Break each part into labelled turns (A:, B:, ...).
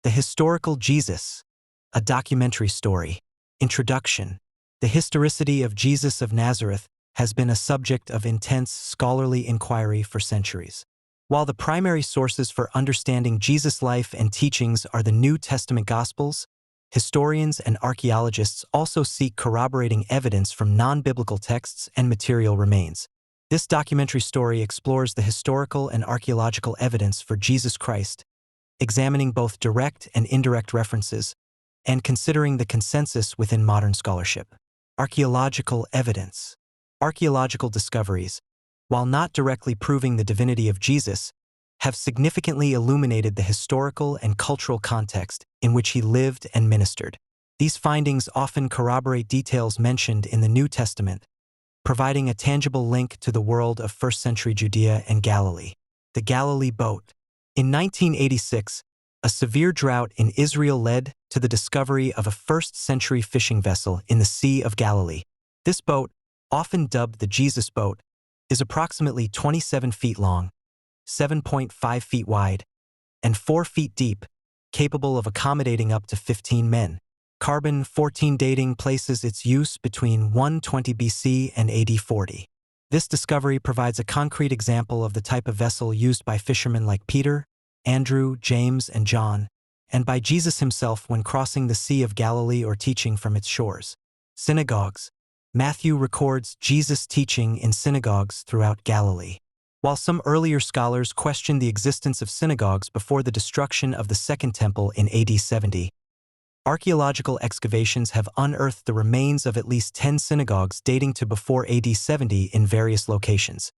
A: The Historical Jesus, a documentary story. Introduction. The historicity of Jesus of Nazareth has been a subject of intense scholarly inquiry for centuries. While the primary sources for understanding Jesus' life and teachings are the New Testament Gospels, historians and archaeologists also seek corroborating evidence from non-biblical texts and material remains. This documentary story explores the historical and archaeological evidence for Jesus Christ, examining both direct and indirect references, and considering the consensus within modern scholarship. Archaeological evidence. Archaeological discoveries, while not directly proving the divinity of Jesus, have significantly illuminated the historical and cultural context in which he lived and ministered. These findings often corroborate details mentioned in the New Testament, providing a tangible link to the world of first-century Judea and Galilee. The Galilee boat. In 1986, a severe drought in Israel led to the discovery of a first-century fishing vessel in the Sea of Galilee. This boat, often dubbed the Jesus boat, is approximately 27 feet long, 7.5 feet wide, and 4 feet deep, capable of accommodating up to 15 men. Carbon-14 dating places its use between 120 BC and AD 40. This discovery provides a concrete example of the type of vessel used by fishermen like Peter, Andrew, James, and John, and by Jesus himself when crossing the Sea of Galilee or teaching from its shores. Synagogues. Matthew records Jesus teaching in synagogues throughout Galilee. While some earlier scholars questioned the existence of synagogues before the destruction of the Second Temple in AD 70, archaeological excavations have unearthed the remains of at least 10 synagogues dating to before AD 70 in various locations,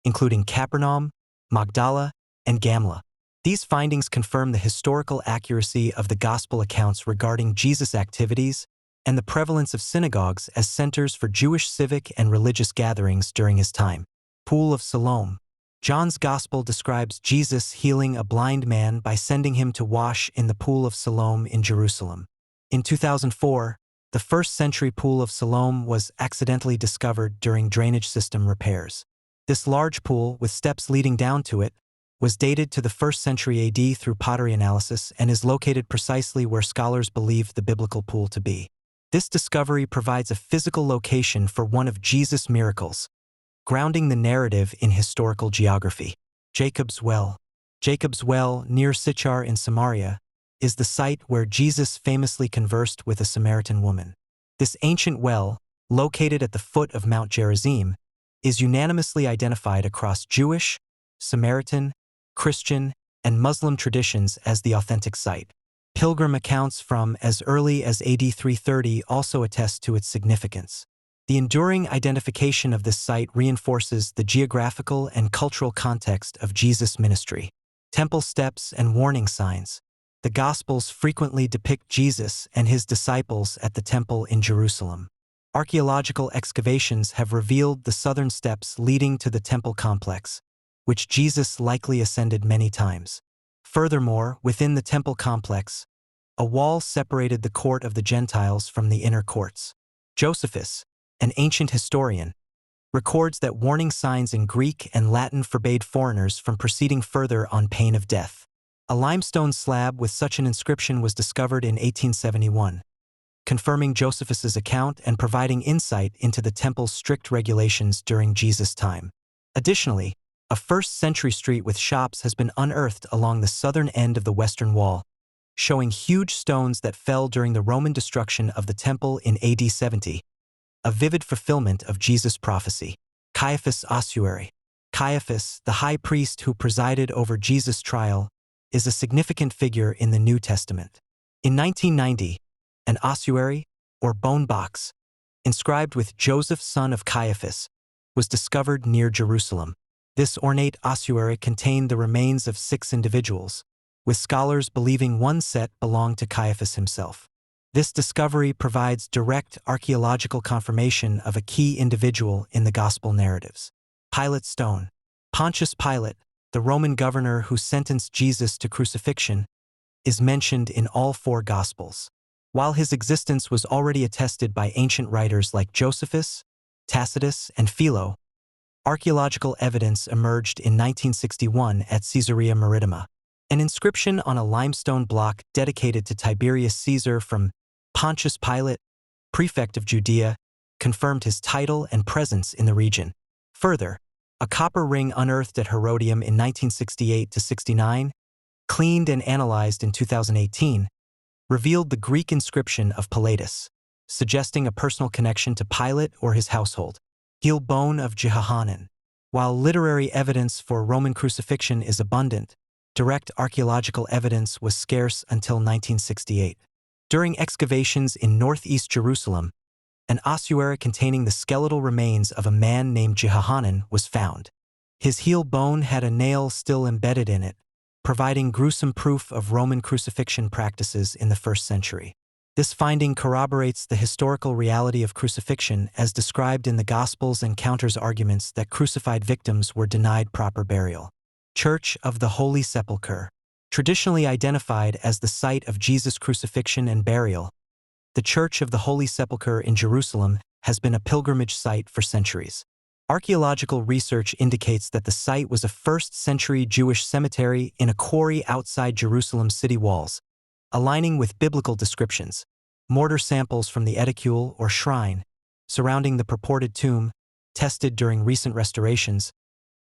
A: including Capernaum, Magdala, and Gamla. These findings confirm the historical accuracy of the Gospel accounts regarding Jesus' activities and the prevalence of synagogues as centers for Jewish civic and religious gatherings during his time. Pool of Siloam. John's Gospel describes Jesus healing a blind man by sending him to wash in the Pool of Siloam in Jerusalem. In 2004, the first-century Pool of Siloam was accidentally discovered during drainage system repairs. This large pool, with steps leading down to it, was dated to the 1st century AD through pottery analysis and is located precisely where scholars believe the biblical pool to be. This discovery provides a physical location for one of Jesus' miracles, grounding the narrative in historical geography. Jacob's Well. Jacob's Well, near Sychar in Samaria, is the site where Jesus famously conversed with a Samaritan woman. This ancient well, located at the foot of Mount Gerizim, is unanimously identified across Jewish, Samaritan, Christian, and Muslim traditions as the authentic site. Pilgrim accounts from as early as AD 330 also attest to its significance. The enduring identification of this site reinforces the geographical and cultural context of Jesus' ministry. Temple steps and warning signs. The Gospels frequently depict Jesus and his disciples at the temple in Jerusalem. Archaeological excavations have revealed the southern steps leading to the temple complex, which Jesus likely ascended many times. Furthermore, within the temple complex, a wall separated the court of the Gentiles from the inner courts. Josephus, an ancient historian, records that warning signs in Greek and Latin forbade foreigners from proceeding further on pain of death. A limestone slab with such an inscription was discovered in 1871, confirming Josephus's account and providing insight into the temple's strict regulations during Jesus' time. Additionally, a first-century street with shops has been unearthed along the southern end of the western wall, showing huge stones that fell during the Roman destruction of the temple in AD 70, a vivid fulfillment of Jesus' prophecy. Caiaphas' ossuary. Caiaphas, the high priest who presided over Jesus' trial, is a significant figure in the New Testament. In 1990, an ossuary, or bone box, inscribed with Joseph son of Caiaphas, was discovered near Jerusalem. This ornate ossuary contained the remains of 6 individuals, with scholars believing one set belonged to Caiaphas himself. This discovery provides direct archaeological confirmation of a key individual in the Gospel narratives. Pilate's stone. Pontius Pilate, the Roman governor who sentenced Jesus to crucifixion, is mentioned in all 4 Gospels. While his existence was already attested by ancient writers like Josephus, Tacitus, and Philo, archaeological evidence emerged in 1961 at Caesarea Maritima. An inscription on a limestone block dedicated to Tiberius Caesar from Pontius Pilate, prefect of Judea, confirmed his title and presence in the region. Further, a copper ring unearthed at Herodium in 1968-69, cleaned and analyzed in 2018, revealed the Greek inscription of Pilatus, suggesting a personal connection to Pilate or his household. Heel bone of Jehohanan. While literary evidence for Roman crucifixion is abundant, direct archaeological evidence was scarce until 1968. During excavations in northeast Jerusalem, an ossuary containing the skeletal remains of a man named Jehohanan was found. His heel bone had a nail still embedded in it, providing gruesome proof of Roman crucifixion practices in the 1st century. This finding corroborates the historical reality of crucifixion as described in the Gospels and counters arguments that crucified victims were denied proper burial. Church of the Holy Sepulchre. Traditionally identified as the site of Jesus' crucifixion and burial, the Church of the Holy Sepulchre in Jerusalem has been a pilgrimage site for centuries. Archaeological research indicates that the site was a 1st century Jewish cemetery in a quarry outside Jerusalem's city walls, aligning with biblical descriptions. Mortar samples from the edicule or shrine surrounding the purported tomb, tested during recent restorations,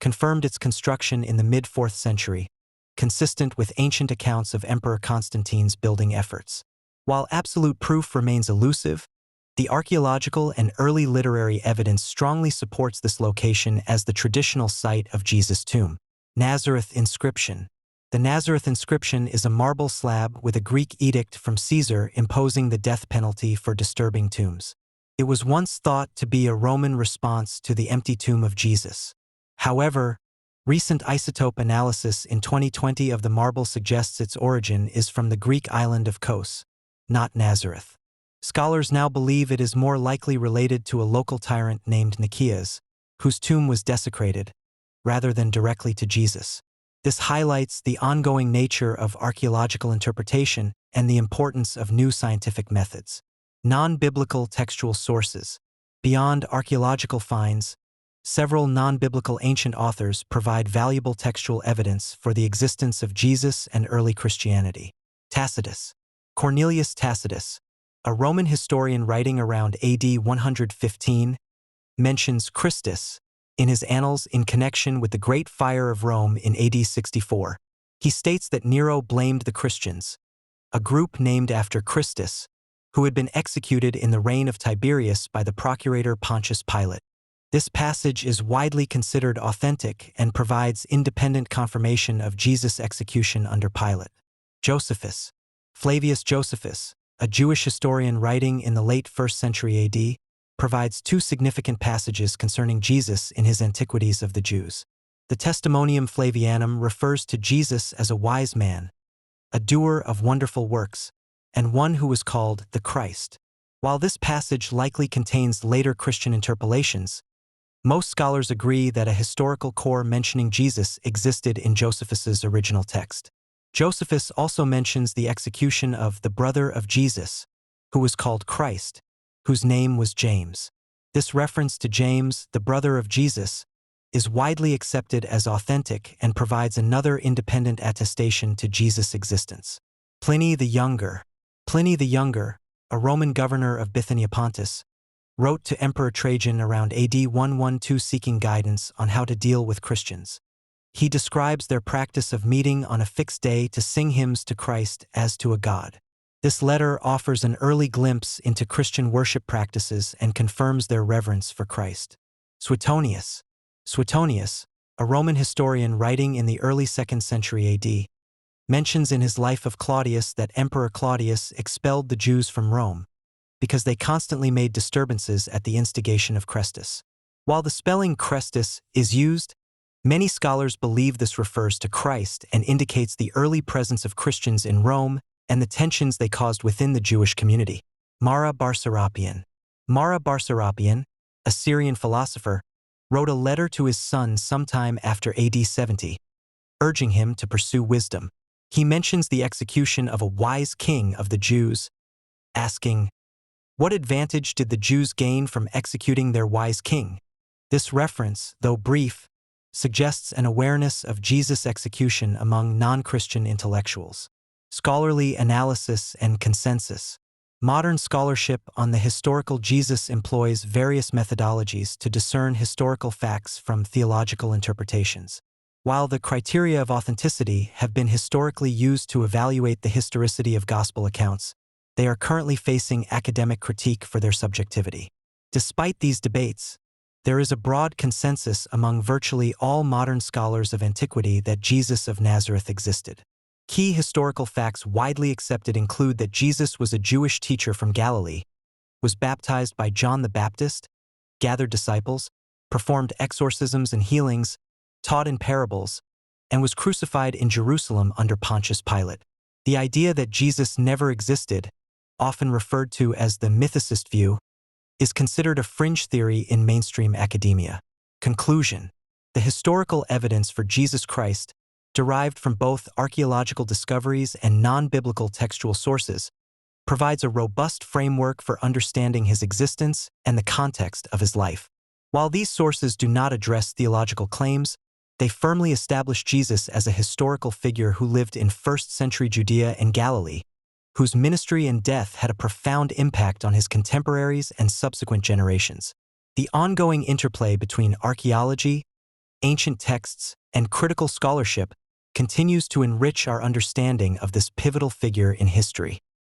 A: confirmed its construction in the mid-4th century, consistent with ancient accounts of Emperor Constantine's building efforts. While absolute proof remains elusive, the archaeological and early literary evidence strongly supports this location as the traditional site of Jesus' tomb. Nazareth inscription. The Nazareth inscription is a marble slab with a Greek edict from Caesar imposing the death penalty for disturbing tombs. It was once thought to be a Roman response to the empty tomb of Jesus. However, recent isotope analysis in 2020 of the marble suggests its origin is from the Greek island of Kos, not Nazareth. Scholars now believe it is more likely related to a local tyrant named Nicaeus, whose tomb was desecrated, rather than directly to Jesus. This highlights the ongoing nature of archaeological interpretation and the importance of new scientific methods. Non-biblical textual sources. Beyond archaeological finds, several non-biblical ancient authors provide valuable textual evidence for the existence of Jesus and early Christianity. Tacitus. Cornelius Tacitus, a Roman historian writing around AD 115, mentions Christus in his Annals in connection with the Great Fire of Rome in AD 64. He states that Nero blamed the Christians, a group named after Christus, who had been executed in the reign of Tiberius by the procurator Pontius Pilate. This passage is widely considered authentic and provides independent confirmation of Jesus' execution under Pilate. Josephus. Flavius Josephus, a Jewish historian writing in the late 1st century AD, provides 2 significant passages concerning Jesus in his Antiquities of the Jews. The Testimonium Flavianum refers to Jesus as a wise man, a doer of wonderful works, and one who was called the Christ. While this passage likely contains later Christian interpolations, most scholars agree that a historical core mentioning Jesus existed in Josephus's original text. Josephus also mentions the execution of the brother of Jesus, who was called Christ, whose name was James. This reference to James, the brother of Jesus, is widely accepted as authentic and provides another independent attestation to Jesus' existence. Pliny the Younger. Pliny the Younger, a Roman governor of Bithynia Pontus, wrote to Emperor Trajan around AD 112 seeking guidance on how to deal with Christians. He describes their practice of meeting on a fixed day to sing hymns to Christ as to a god. This letter offers an early glimpse into Christian worship practices and confirms their reverence for Christ. Suetonius. Suetonius, a Roman historian writing in the early 2nd century AD, mentions in his Life of Claudius that Emperor Claudius expelled the Jews from Rome because they constantly made disturbances at the instigation of Chrestus. While the spelling Chrestus is used, many scholars believe this refers to Christ and indicates the early presence of Christians in Rome and the tensions they caused within the Jewish community. Mara bar Serapion. Mara bar Serapion, a Syrian philosopher, wrote a letter to his son sometime after AD 70, urging him to pursue wisdom. He mentions the execution of a wise king of the Jews, asking, "What advantage did the Jews gain from executing their wise king?" This reference, though brief, suggests an awareness of Jesus' execution among non-Christian intellectuals. Scholarly analysis and consensus. Modern scholarship on the historical Jesus employs various methodologies to discern historical facts from theological interpretations. While the criteria of authenticity have been historically used to evaluate the historicity of gospel accounts, they are currently facing academic critique for their subjectivity. Despite these debates, there is a broad consensus among virtually all modern scholars of antiquity that Jesus of Nazareth existed. Key historical facts widely accepted include that Jesus was a Jewish teacher from Galilee, was baptized by John the Baptist, gathered disciples, performed exorcisms and healings, taught in parables, and was crucified in Jerusalem under Pontius Pilate. The idea that Jesus never existed, often referred to as the mythicist view, is considered a fringe theory in mainstream academia. Conclusion: the historical evidence for Jesus Christ, derived from both archaeological discoveries and non-biblical textual sources, provides a robust framework for understanding his existence and the context of his life. While these sources do not address theological claims, they firmly establish Jesus as a historical figure who lived in first-century Judea and Galilee, whose ministry and death had a profound impact on his contemporaries and subsequent generations. The ongoing interplay between archaeology, ancient texts, and critical scholarship continues to enrich our understanding of this pivotal figure in history.